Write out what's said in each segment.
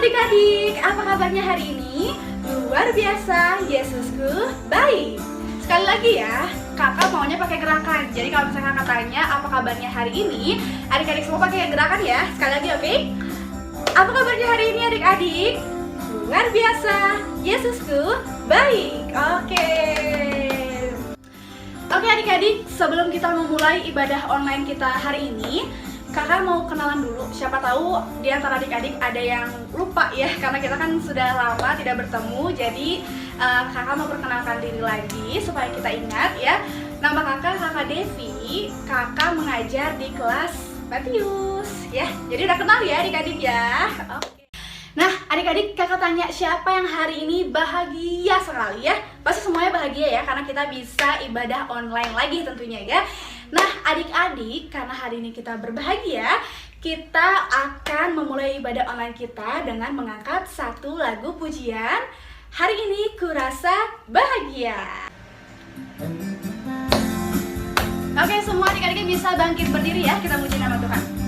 adik-adik, apa kabarnya hari ini? Luar biasa, Yesusku baik. Sekali lagi ya, kakak maunya pakai gerakan. Jadi kalau misalnya kakak tanya apa kabarnya hari ini, adik-adik semua pakai gerakan ya. Sekali lagi, oke? Apa kabarnya hari ini adik-adik? Luar biasa, Yesusku baik. Oke adik-adik, sebelum kita memulai ibadah online kita hari ini, kakak mau kenalan dulu. Siapa tahu di antara adik-adik ada yang lupa ya, karena kita kan sudah lama tidak bertemu. Jadi kakak mau perkenalkan diri lagi supaya kita ingat ya. Nama kakak Devi, kakak mengajar di kelas Matius ya. Jadi udah kenal ya adik-adik ya. Oke. Nah adik-adik, kakak tanya siapa yang hari ini bahagia sekali ya? Pasti semuanya bahagia ya, karena kita bisa ibadah online lagi tentunya ya. Nah adik-adik, karena hari ini kita berbahagia, kita akan memulai ibadah online kita dengan mengangkat satu lagu pujian. Hari ini kurasa bahagia. Oke, semua adik-adik bisa bangkit berdiri ya, kita puji nama Tuhan.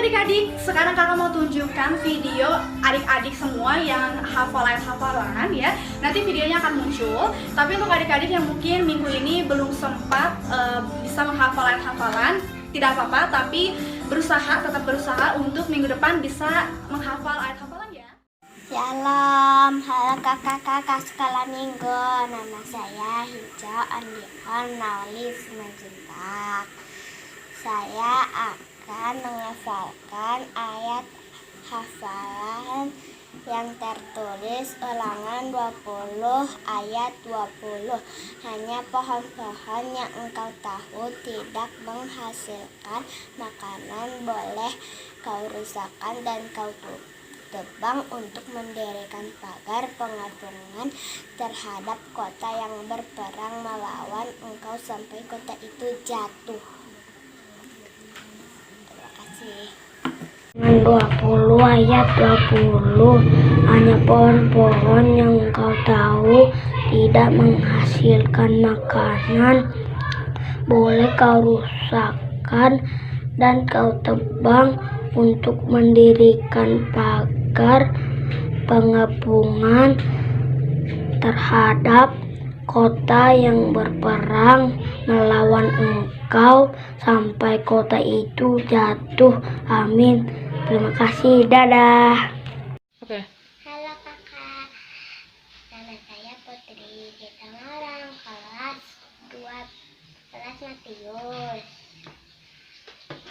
Adik-adik, sekarang kakak mau tunjukkan video adik-adik semua yang hafalan ya. Nanti videonya akan muncul. Tapi untuk adik-adik yang mungkin minggu ini belum sempat bisa bisa menghafal ayat-hafalan, tidak apa-apa, tapi tetap berusaha untuk minggu depan bisa menghafal ayat-hafalan ya. Shalom, halo kakak-kakak sekalian minggu. Nama saya Hijau Andian Naulis Simanjuntak. Saya akan menghafalkan ayat hafalan yang tertulis ulangan 20 ayat 20. Hanya pohon-pohon yang engkau tahu tidak menghasilkan makanan boleh kau rusakkan dan kau tebang untuk mendirikan pagar pengapungan terhadap kota yang berperang melawan engkau sampai kota itu jatuh. Terima kasih. 20 ayat 20. Hanya pohon-pohon yang kau tahu tidak menghasilkan makanan boleh kau rusakkan dan kau tebang untuk mendirikan pagar pengapungan terhadap kota yang berperang melawan engkau sampai kota itu jatuh. Amin. Terima kasih. Dadah. Oke. Halo kakak, nama saya Putri. Kita ngarang kelas 2 kelas Matius.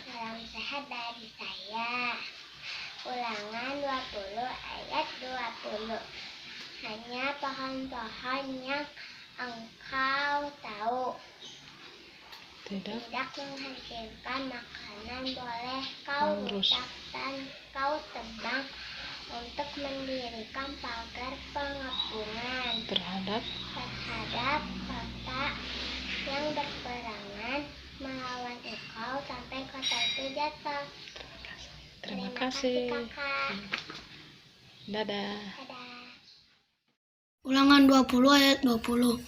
Salam sehat dari saya. Ulangan 20 ayat 20. Hanya pohon-pohon yang engkau tahu tidak menghasilkan makanan boleh kau rusak dan kau tebang untuk mendirikan pagar pengapungan terhadap kota yang berperangan melawan engkau sampai kota itu jatuh. Terima kasih. Kakak. Dadah. Ulangan 20 ayat 20.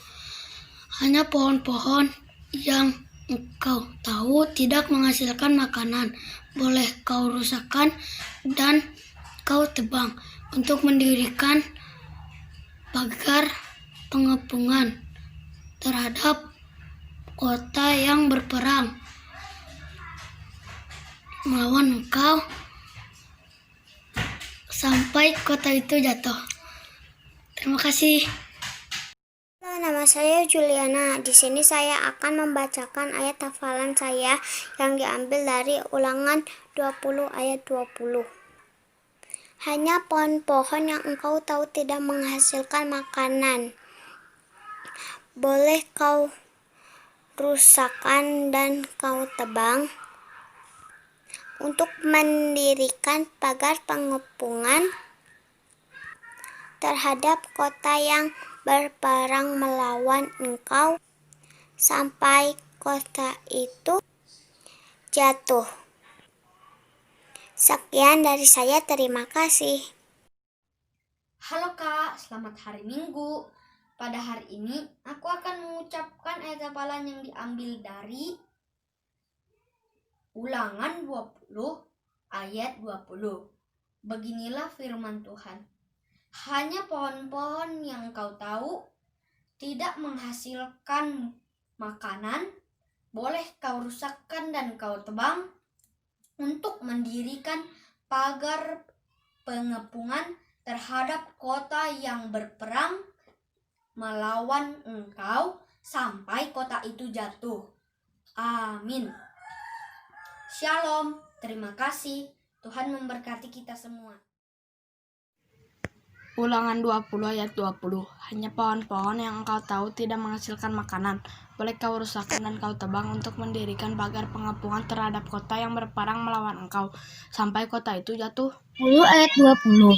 Hanya pohon-pohon yang engkau tahu tidak menghasilkan makanan boleh kau rusakkan dan kau tebang untuk mendirikan pagar pengapungan terhadap kota yang berperang melawan engkau sampai kota itu jatuh. Terima kasih. Halo, nama saya Juliana. Di sini saya akan membacakan ayat hafalan saya yang diambil dari Ulangan 20 ayat 20. Hanya pohon-pohon yang engkau tahu tidak menghasilkan makanan boleh kau rusakkan dan kau tebang untuk mendirikan pagar pengepungan terhadap kota yang berperang melawan engkau sampai kota itu jatuh. Sekian dari saya, terima kasih. Halo Kak, selamat hari Minggu. Pada hari ini, aku akan mengucapkan ayat hafalan yang diambil dari Ulangan 20 ayat 20. Beginilah firman Tuhan. Hanya pohon-pohon yang kau tahu tidak menghasilkan makanan boleh kau rusakkan dan kau tebang untuk mendirikan pagar pengepungan terhadap kota yang berperang melawan engkau sampai kota itu jatuh. Amin. Shalom. Terima kasih. Tuhan memberkati kita semua. Ulangan 20 ayat 20. Hanya pohon-pohon yang engkau tahu tidak menghasilkan makanan boleh kau rusakkan dan kau tebang untuk mendirikan pagar pengapungan terhadap kota yang berperang melawan engkau sampai kota itu jatuh. 10 ayat 20.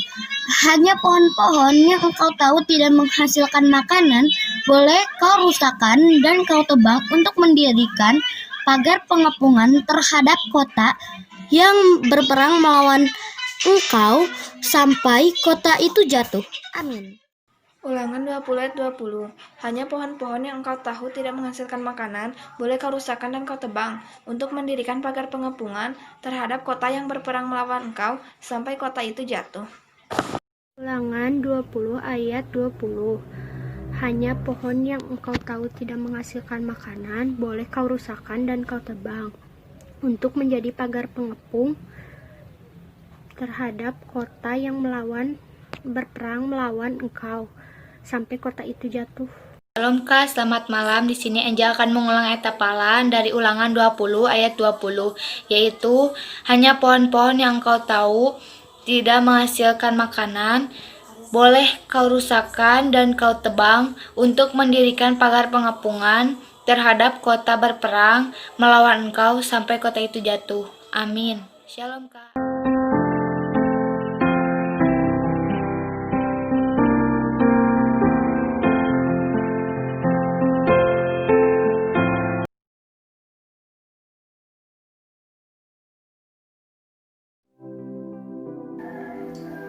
Hanya pohon-pohon yang engkau tahu tidak menghasilkan makanan boleh kau rusakkan dan kau tebang untuk mendirikan pagar pengapungan terhadap kota yang berperang melawan engkau sampai kota itu jatuh. Amin. Ulangan 20 ayat 20. Hanya pohon-pohon yang engkau tahu tidak menghasilkan makanan boleh kau rusakkan dan kau tebang untuk mendirikan pagar pengepungan terhadap kota yang berperang melawan engkau sampai kota itu jatuh. Ulangan 20 ayat 20. Hanya pohon yang engkau tahu tidak menghasilkan makanan, boleh kau rusakkan dan kau tebang, untuk menjadi pagar pengepung terhadap kota yang berperang melawan engkau, sampai kota itu jatuh. Shalom Kak, selamat malam. Di sini Angel akan mengulang ayat hafalan dari Ulangan 20 ayat 20, yaitu hanya pohon-pohon yang kau tahu tidak menghasilkan makanan, boleh kau rusakkan dan kau tebang untuk mendirikan pagar pengepungan terhadap kota berperang melawan engkau sampai kota itu jatuh. Amin. Shalom Kak.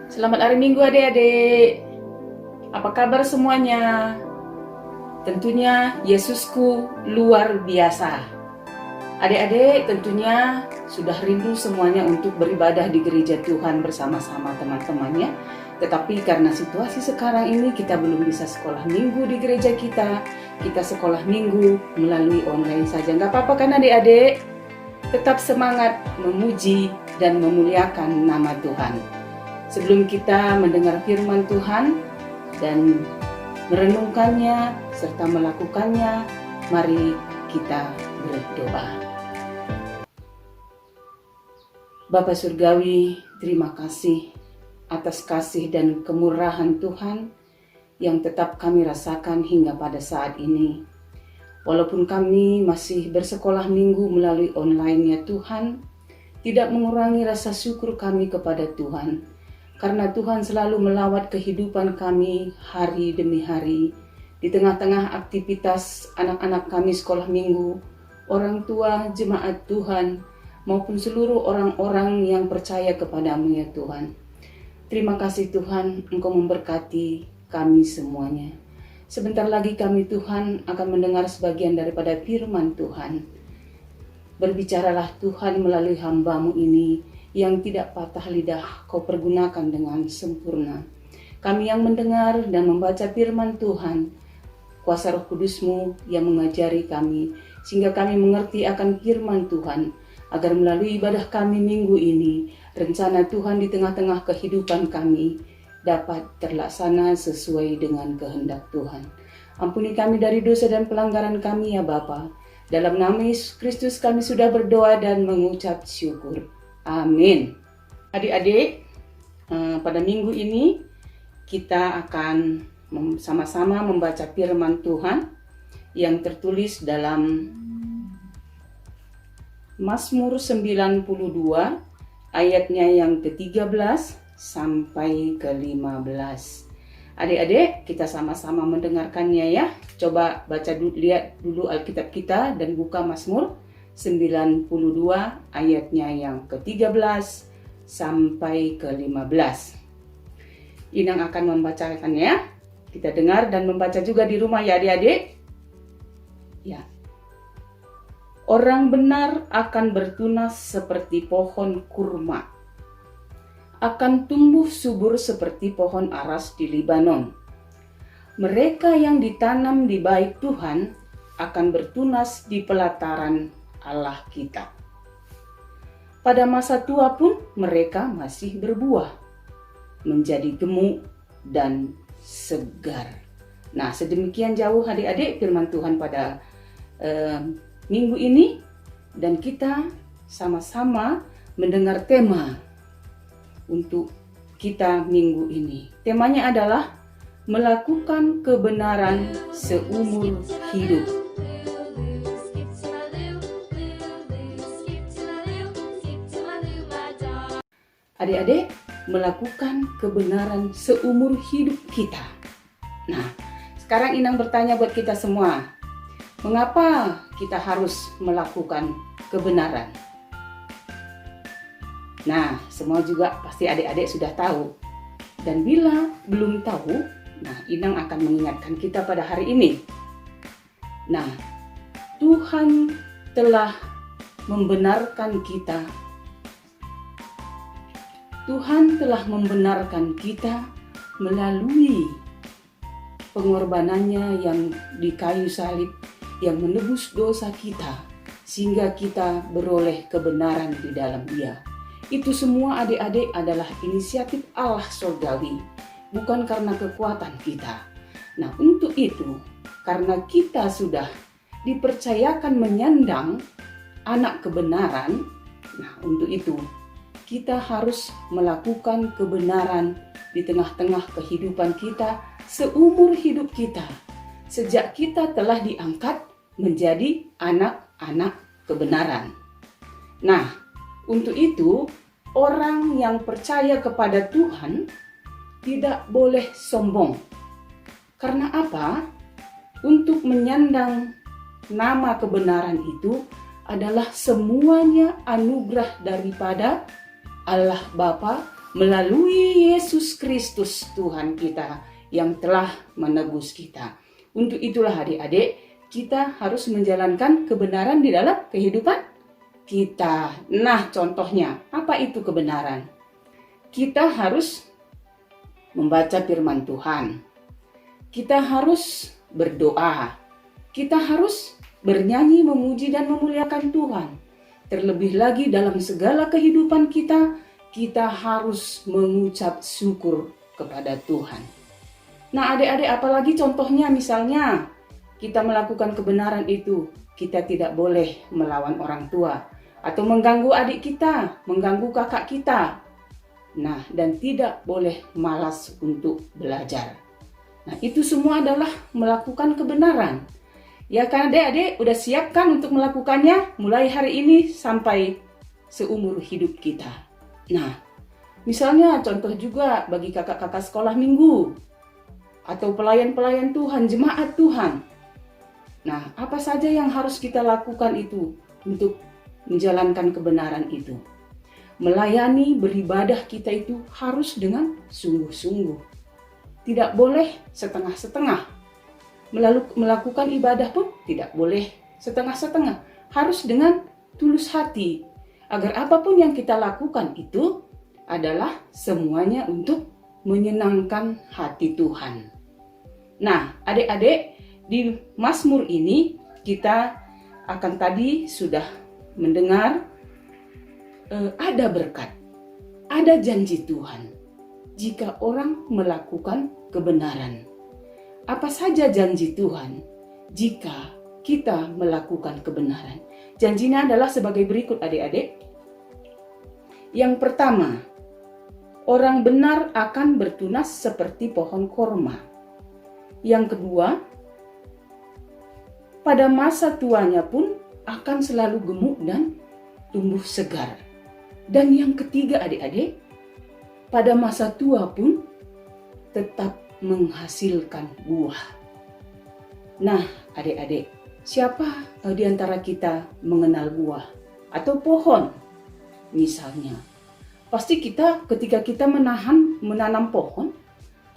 Selamat hari Minggu adik-adik. Apa kabar semuanya? Tentunya Yesusku luar biasa. Adik-adik tentunya sudah rindu semuanya untuk beribadah di gereja Tuhan bersama-sama teman-temannya. Tetapi karena situasi sekarang ini kita belum bisa sekolah minggu di gereja kita. Kita sekolah minggu melalui online saja. Gak apa-apa kan adik-adik? Tetap semangat memuji dan memuliakan nama Tuhan. Sebelum kita mendengar firman Tuhan dan merenungkannya serta melakukannya, mari kita berdoa. Bapa Surgawi, terima kasih atas kasih dan kemurahan Tuhan yang tetap kami rasakan hingga pada saat ini. Walaupun kami masih bersekolah minggu melalui online ya Tuhan, tidak mengurangi rasa syukur kami kepada Tuhan. Karena Tuhan selalu melawat kehidupan kami hari demi hari. Di tengah-tengah aktivitas anak-anak kami sekolah minggu, orang tua, jemaat Tuhan, maupun seluruh orang-orang yang percaya kepadamu ya Tuhan. Terima kasih Tuhan, Engkau memberkati kami semuanya. Sebentar lagi kami Tuhan akan mendengar sebagian daripada firman Tuhan. Berbicaralah Tuhan melalui hamba-Mu ini, yang tidak patah lidah Kau pergunakan dengan sempurna. Kami yang mendengar dan membaca firman Tuhan, kuasa Roh Kudus-Mu yang mengajari kami, sehingga kami mengerti akan firman Tuhan, agar melalui ibadah kami minggu ini, rencana Tuhan di tengah-tengah kehidupan kami dapat terlaksana sesuai dengan kehendak Tuhan. Ampuni kami dari dosa dan pelanggaran kami ya Bapa. Dalam nama Yesus Kristus kami sudah berdoa dan mengucap syukur. Amin. Adik-adik, pada minggu ini kita akan sama-sama membaca firman Tuhan yang tertulis dalam Mazmur 92 ayatnya yang ke-13 sampai ke-15. Adik-adik, kita sama-sama mendengarkannya ya. Coba lihat dulu Alkitab kita dan buka Mazmur 92 ayatnya yang ke-13 sampai ke-15. Inang akan membacakannya. Kita dengar dan membaca juga di rumah ya adik-adik. Ya. Orang benar akan bertunas seperti pohon kurma. Akan tumbuh subur seperti pohon aras di Libanon. Mereka yang ditanam di bait Tuhan akan bertunas di pelataran Allah kita. Pada masa tua pun mereka masih berbuah, menjadi gemuk dan segar. Nah, sedemikian jauh adik-adik firman Tuhan pada minggu ini, dan kita sama-sama mendengar tema untuk kita minggu ini. Temanya adalah melakukan kebenaran seumur hidup. Adik-adik, melakukan kebenaran seumur hidup kita. Nah, sekarang Inang bertanya buat kita semua, mengapa kita harus melakukan kebenaran? Nah, semua juga pasti adik-adik sudah tahu. Dan bila belum tahu, nah Inang akan mengingatkan kita pada hari ini. Nah, Tuhan telah membenarkan kita. Tuhan telah membenarkan kita melalui pengorbanannya yang di kayu salib yang menebus dosa kita sehingga kita beroleh kebenaran di dalam Dia. Itu semua adik-adik adalah inisiatif Allah surgawi, bukan karena kekuatan kita. Nah, untuk itu, karena kita sudah dipercayakan menyandang anak kebenaran, nah untuk itu kita harus melakukan kebenaran di tengah-tengah kehidupan kita seumur hidup kita, sejak kita telah diangkat menjadi anak-anak kebenaran. Nah, untuk itu orang yang percaya kepada Tuhan tidak boleh sombong. Karena apa? Untuk menyandang nama kebenaran itu adalah semuanya anugerah daripada Allah Bapa melalui Yesus Kristus Tuhan kita yang telah menebus kita. Untuk itulah adik-adik, kita harus menjalankan kebenaran di dalam kehidupan kita. Nah, contohnya, apa itu kebenaran? Kita harus membaca firman Tuhan. Kita harus berdoa. Kita harus bernyanyi, memuji dan memuliakan Tuhan. Terlebih lagi dalam segala kehidupan kita, kita harus mengucap syukur kepada Tuhan. Nah, adik-adik, apalagi contohnya misalnya kita melakukan kebenaran itu, kita tidak boleh melawan orang tua atau mengganggu adik kita, mengganggu kakak kita. Nah, dan tidak boleh malas untuk belajar. Nah, itu semua adalah melakukan kebenaran. Ya kan adik-adik, udah siap kan untuk melakukannya mulai hari ini sampai seumur hidup kita. Nah, misalnya contoh juga bagi kakak-kakak sekolah minggu atau pelayan-pelayan Tuhan, jemaat Tuhan. Nah, apa saja yang harus kita lakukan itu untuk menjalankan kebenaran itu? Melayani, beribadah kita itu harus dengan sungguh-sungguh. Tidak boleh setengah-setengah. Melakukan ibadah pun tidak boleh setengah-setengah. Harus dengan tulus hati. Agar apapun yang kita lakukan itu adalah semuanya untuk menyenangkan hati Tuhan. Nah, adik-adik, di Mazmur ini kita akan tadi sudah mendengar ada berkat, ada janji Tuhan jika orang melakukan kebenaran. Apa saja janji Tuhan jika kita melakukan kebenaran? Janjinya adalah sebagai berikut adik-adik. Yang pertama, orang benar akan bertunas seperti pohon korma. Yang kedua, pada masa tuanya pun akan selalu gemuk dan tumbuh segar. Dan yang ketiga adik-adik, pada masa tua pun tetap menghasilkan buah. Nah adik-adik, siapa di antara kita mengenal buah atau pohon? Misalnya, pasti kita ketika kita menanam pohon,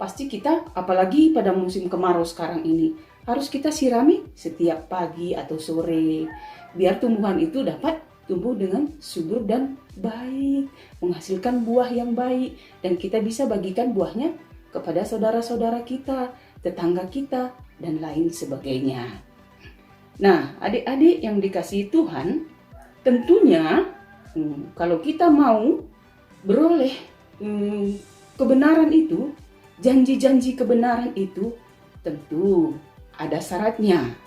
pasti kita, apalagi pada musim kemarau sekarang ini, harus kita sirami setiap pagi atau sore, biar tumbuhan itu dapat tumbuh dengan subur dan baik, menghasilkan buah yang baik, dan kita bisa bagikan buahnya kepada saudara-saudara kita, tetangga kita, dan lain sebagainya. Nah, adik-adik yang dikasihi Tuhan, tentunya kalau kita mau beroleh kebenaran itu, janji-janji kebenaran itu, tentu ada syaratnya.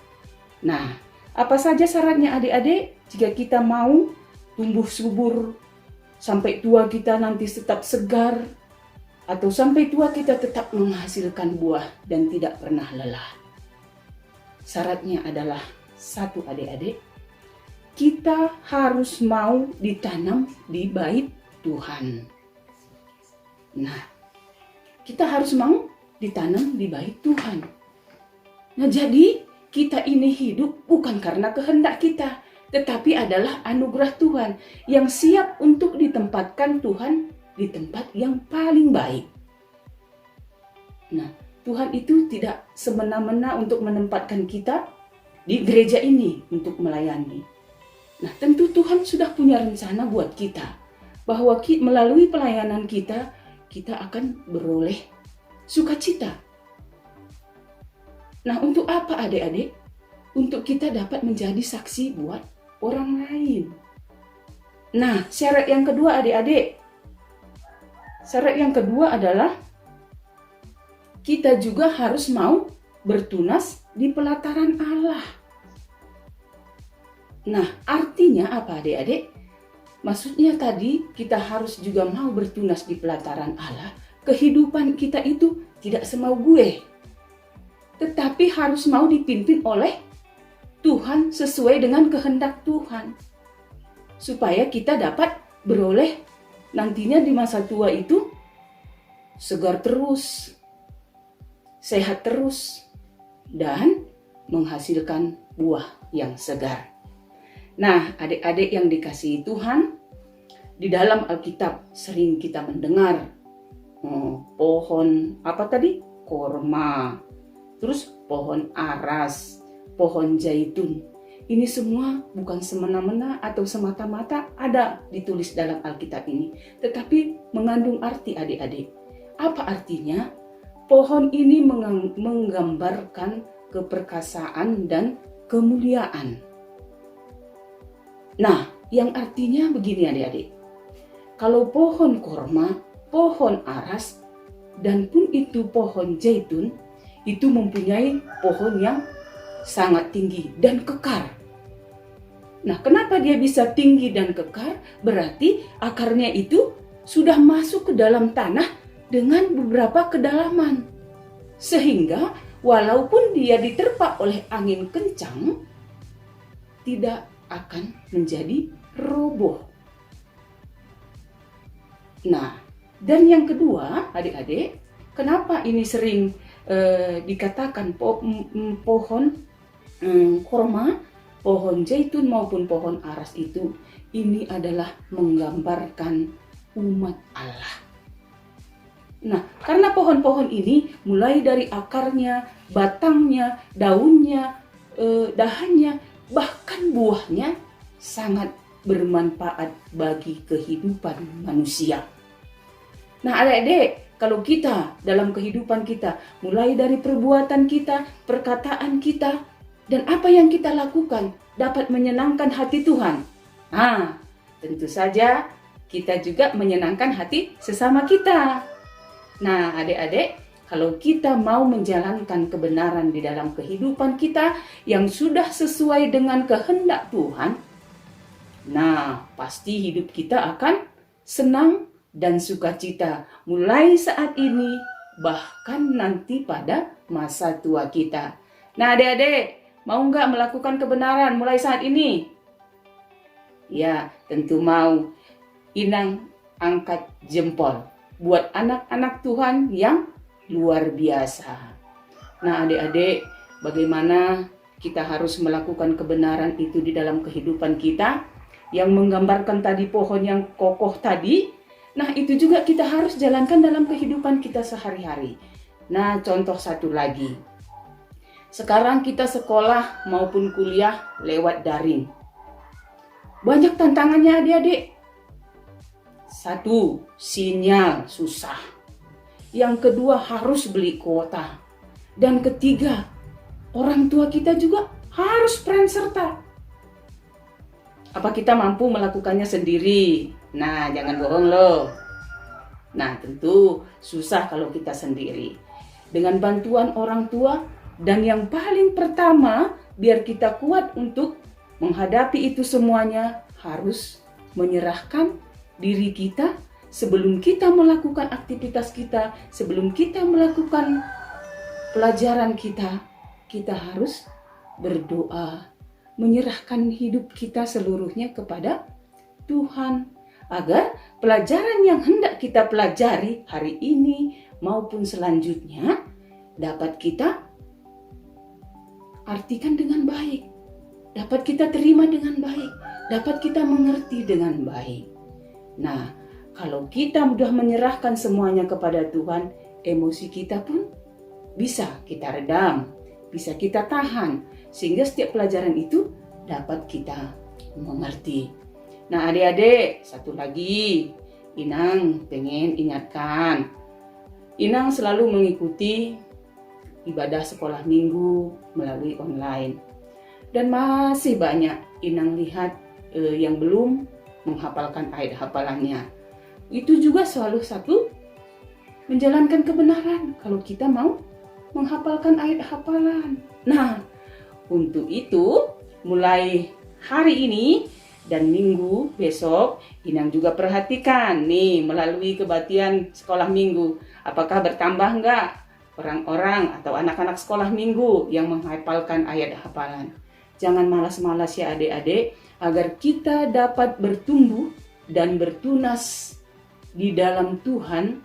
Nah, apa saja syaratnya adik-adik jika kita mau tumbuh subur sampai tua kita nanti tetap segar, atau sampai tua kita tetap menghasilkan buah dan tidak pernah lelah? Syaratnya adalah satu adik-adik, kita harus mau ditanam di bait Tuhan. Nah, kita harus mau ditanam di bait Tuhan. Nah, jadi kita ini hidup bukan karena kehendak kita, tetapi adalah anugerah Tuhan yang siap untuk ditempatkan Tuhan di tempat yang paling baik. Nah, Tuhan itu tidak semena-mena untuk menempatkan kita di gereja ini untuk melayani. Nah, tentu Tuhan sudah punya rencana buat kita, bahwa melalui pelayanan kita, kita akan beroleh sukacita. Nah, untuk apa adik-adik? Untuk kita dapat menjadi saksi buat orang lain. Nah, syarat yang kedua adik-adik. Syarat yang kedua adalah kita juga harus mau bertunas di pelataran Allah. Nah, artinya apa adik-adik? Maksudnya tadi kita harus juga mau bertunas di pelataran Allah. Kehidupan kita itu tidak semau gue, tetapi harus mau dipimpin oleh Tuhan sesuai dengan kehendak Tuhan. Supaya kita dapat beroleh nantinya di masa tua itu segar terus, sehat terus, dan menghasilkan buah yang segar. Nah, adik-adik yang dikasihi Tuhan, di dalam Alkitab sering kita mendengar pohon apa tadi? Korma, terus pohon aras, pohon zaitun. Ini semua bukan semena-mena atau semata-mata ada ditulis dalam Alkitab ini, tetapi mengandung arti adik-adik. Apa artinya? Pohon ini menggambarkan keperkasaan dan kemuliaan. Nah, yang artinya begini adik-adik. Kalau pohon korma, pohon aras, dan pun itu pohon zaitun, itu mempunyai pohon yang sangat tinggi dan kekar. Nah, kenapa dia bisa tinggi dan kekar? Berarti akarnya itu sudah masuk ke dalam tanah dengan beberapa kedalaman. Sehingga walaupun dia diterpa oleh angin kencang, tidak akan menjadi roboh. Nah, dan yang kedua, adik-adik, kenapa ini sering dikatakan pohon korma, pohon zaitun maupun pohon aras itu, ini adalah menggambarkan umat Allah. Nah, karena pohon-pohon ini mulai dari akarnya, batangnya, daunnya, dahannya, bahkan buahnya sangat bermanfaat bagi kehidupan manusia. Nah, adik-adik, kalau kita dalam kehidupan kita, mulai dari perbuatan kita, perkataan kita, dan apa yang kita lakukan dapat menyenangkan hati Tuhan. Nah, tentu saja kita juga menyenangkan hati sesama kita. Nah, adik-adik, kalau kita mau menjalankan kebenaran di dalam kehidupan kita yang sudah sesuai dengan kehendak Tuhan, nah, pasti hidup kita akan senang dan sukacita mulai saat ini, bahkan nanti pada masa tua kita. Nah, adik-adik, mau nggak melakukan kebenaran mulai saat ini? Ya, tentu mau. Inang angkat jempol buat anak-anak Tuhan yang luar biasa. Nah, adik-adik, bagaimana kita harus melakukan kebenaran itu di dalam kehidupan kita yang menggambarkan tadi pohon yang kokoh tadi. Nah, itu juga kita harus jalankan dalam kehidupan kita sehari-hari. Nah, contoh satu lagi. Sekarang kita sekolah maupun kuliah lewat daring. Banyak tantangannya adik-adik. Satu, sinyal susah. Yang kedua, harus beli kuota. Dan ketiga, orang tua kita juga harus peran serta. Apa kita mampu melakukannya sendiri? Nah, jangan bohong loh. Nah, tentu susah kalau kita sendiri. Dengan bantuan orang tua, dan yang paling pertama, biar kita kuat untuk menghadapi itu semuanya, harus menyerahkan diri kita sebelum kita melakukan aktivitas kita, sebelum kita melakukan pelajaran kita, kita harus berdoa, menyerahkan hidup kita seluruhnya kepada Tuhan, agar pelajaran yang hendak kita pelajari hari ini maupun selanjutnya dapat kita artikan dengan baik, dapat kita terima dengan baik, dapat kita mengerti dengan baik. Nah, kalau kita sudah menyerahkan semuanya kepada Tuhan, emosi kita pun bisa kita redam, bisa kita tahan, sehingga setiap pelajaran itu dapat kita mengerti. Nah, adik-adik, satu lagi, Inang pengen ingatkan. Inang selalu mengikuti ibadah sekolah minggu melalui online. Dan masih banyak Inang lihat yang belum menghafalkan ayat hafalannya. Itu juga salah satu menjalankan kebenaran kalau kita mau menghafalkan ayat hafalan. Nah, untuk itu mulai hari ini dan minggu besok, Inang juga perhatikan nih melalui kebaktian sekolah minggu. Apakah bertambah enggak orang-orang atau anak-anak sekolah minggu yang menghafalkan ayat hafalan? Jangan malas-malas ya adik-adik, agar kita dapat bertumbuh dan bertunas di dalam Tuhan,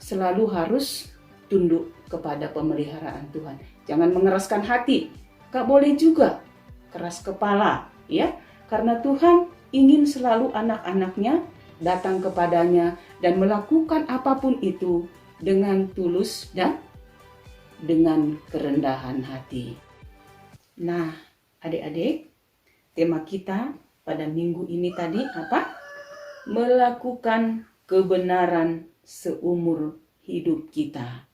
selalu harus tunduk kepada pemeliharaan Tuhan. Jangan mengeraskan hati, gak boleh juga keras kepala, ya. Karena Tuhan ingin selalu anak-anaknya datang kepadanya dan melakukan apapun itu dengan tulus dan dengan kerendahan hati. Nah, adik-adik, tema kita pada minggu ini tadi apa? Melakukan kebenaran seumur hidup kita.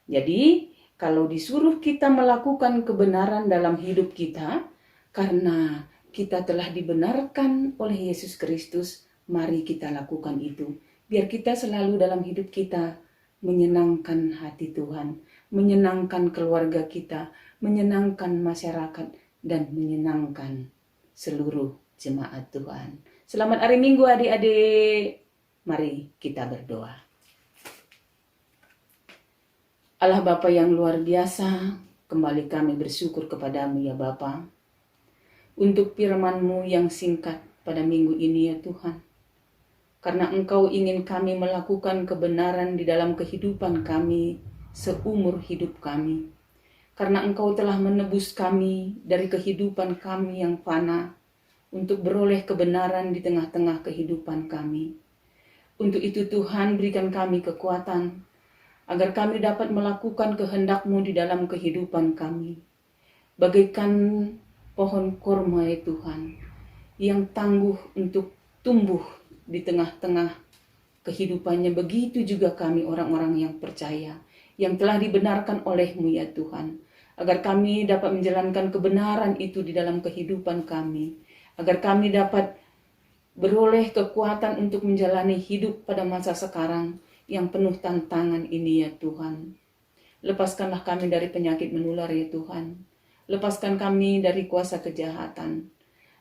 Jadi, kalau disuruh kita melakukan kebenaran dalam hidup kita, karena kita telah dibenarkan oleh Yesus Kristus, mari kita lakukan itu. Biar kita selalu dalam hidup kita menyenangkan hati Tuhan, menyenangkan keluarga kita, menyenangkan masyarakat, dan menyenangkan seluruh jemaat Tuhan. Selamat hari Minggu adik-adik. Mari kita berdoa. Allah Bapa yang luar biasa, kembali kami bersyukur kepadamu ya Bapa, untuk firman-Mu yang singkat pada minggu ini ya Tuhan. Karena Engkau ingin kami melakukan kebenaran di dalam kehidupan kami seumur hidup kami. Karena Engkau telah menebus kami dari kehidupan kami yang fana untuk beroleh kebenaran di tengah-tengah kehidupan kami. Untuk itu Tuhan, berikan kami kekuatan agar kami dapat melakukan kehendak-Mu di dalam kehidupan kami. Bagaikan pohon korma ya Tuhan, yang tangguh untuk tumbuh di tengah-tengah kehidupannya. Begitu juga kami orang-orang yang percaya, yang telah dibenarkan oleh-Mu ya Tuhan. Agar kami dapat menjalankan kebenaran itu di dalam kehidupan kami. Agar kami dapat beroleh kekuatan untuk menjalani hidup pada masa sekarang yang penuh tantangan ini ya Tuhan. Lepaskanlah kami dari penyakit menular ya Tuhan. Lepaskan kami dari kuasa kejahatan.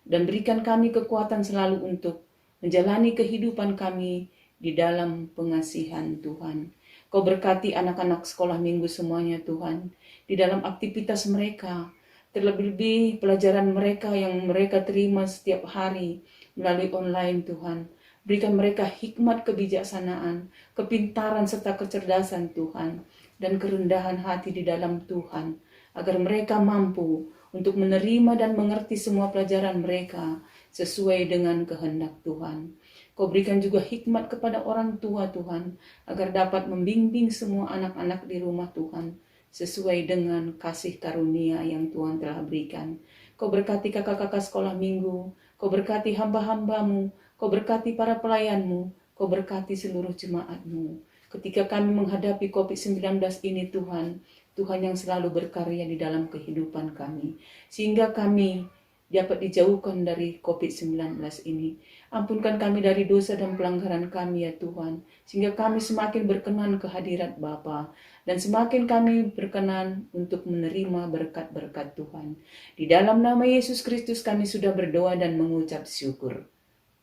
Dan berikan kami kekuatan selalu untuk menjalani kehidupan kami di dalam pengasihan Tuhan. Kau berkati anak-anak sekolah minggu semuanya Tuhan. Di dalam aktivitas mereka. Terlebih-lebih pelajaran mereka yang mereka terima setiap hari melalui online Tuhan. Berikan mereka hikmat kebijaksanaan, kepintaran serta kecerdasan Tuhan. Dan kerendahan hati di dalam Tuhan. Agar mereka mampu untuk menerima dan mengerti semua pelajaran mereka sesuai dengan kehendak Tuhan. Kau berikan juga hikmat kepada orang tua Tuhan, agar dapat membimbing semua anak-anak di rumah Tuhan, sesuai dengan kasih karunia yang Tuhan telah berikan. Kau berkati kakak-kakak sekolah minggu, Kau berkati hamba-hambamu, Kau berkati para pelayanmu, Kau berkati seluruh jemaatmu. Ketika kami menghadapi COVID-19 ini Tuhan, Tuhan yang selalu berkarya di dalam kehidupan kami, sehingga kami dapat dijauhkan dari COVID-19 ini. Ampunkan kami dari dosa dan pelanggaran kami ya Tuhan, sehingga kami semakin berkenan ke hadirat Bapa, dan semakin kami berkenan untuk menerima berkat-berkat Tuhan. Di dalam nama Yesus Kristus kami sudah berdoa dan mengucap syukur.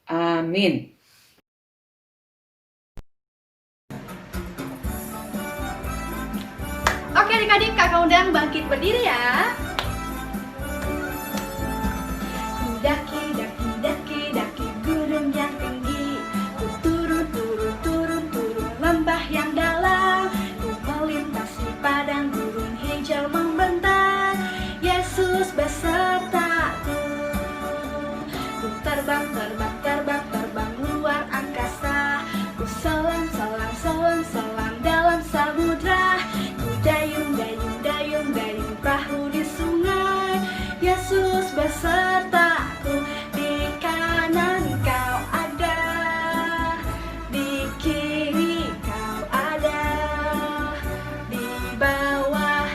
Amin. Oke adik-adik, kakak undang bangkit berdiri ya. Daki, daki, daki, daki gunung yang tinggi. Ku turun, turun, turun, turun lembah yang dalam. Ku melintasi padang gurun hijau membentang. Yesus besertaku. Ku terbang, terbang, terbang, terbang luar angkasa. Ku selam, selam, selam, selam dalam samudra. Dayung, dayung, dayung, dayung perahu di sungai. Yesus besertaku. Di kanan kau ada, di kiri kau ada, di bawah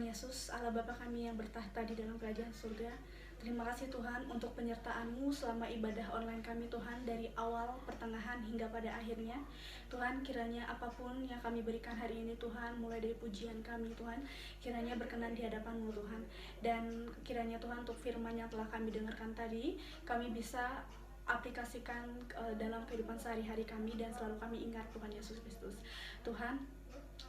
Tuhan Yesus, Allah Bapa kami yang bertahta di dalam kerajaan surga, terima kasih Tuhan untuk penyertaan-Mu selama ibadah online kami Tuhan, dari awal, pertengahan, hingga pada akhirnya. Tuhan, kiranya apapun yang kami berikan hari ini Tuhan, mulai dari pujian kami Tuhan, kiranya berkenan di hadapan-Mu Tuhan. Dan kiranya Tuhan, untuk firman yang telah kami dengarkan tadi, kami bisa aplikasikan dalam kehidupan sehari-hari kami, dan selalu kami ingat Tuhan Yesus Kristus. Tuhan,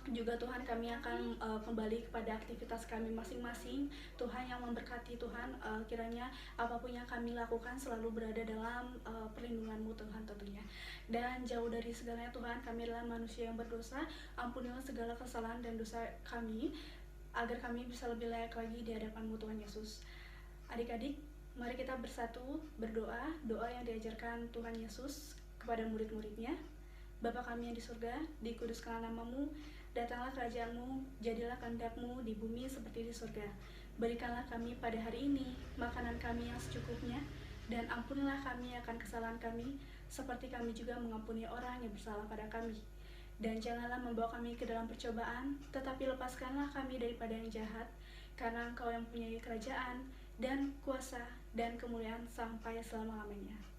juga Tuhan, kami akan kembali kepada aktivitas kami masing-masing. Tuhan yang memberkati Tuhan, kiranya apapun yang kami lakukan selalu berada dalam perlindungan-Mu Tuhan tentunya. Dan jauh dari segalanya Tuhan, kami adalah manusia yang berdosa. Ampunilah segala kesalahan dan dosa kami, agar kami bisa lebih layak lagi di hadapan-Mu Tuhan Yesus. Adik-adik, mari kita bersatu berdoa, doa yang diajarkan Tuhan Yesus kepada murid-muridnya. Bapa kami yang di surga, dikuduskanlah nama-Mu, datanglah kerajaan-Mu, jadilah kehendak-Mu di bumi seperti di surga. Berikanlah kami pada hari ini makanan kami yang secukupnya, dan ampunilah kami akan kesalahan kami, seperti kami juga mengampuni orang yang bersalah pada kami. Dan janganlah membawa kami ke dalam percobaan, tetapi lepaskanlah kami daripada yang jahat, karena Engkau yang mempunyai kerajaan, dan kuasa, dan kemuliaan sampai selama-lamanya.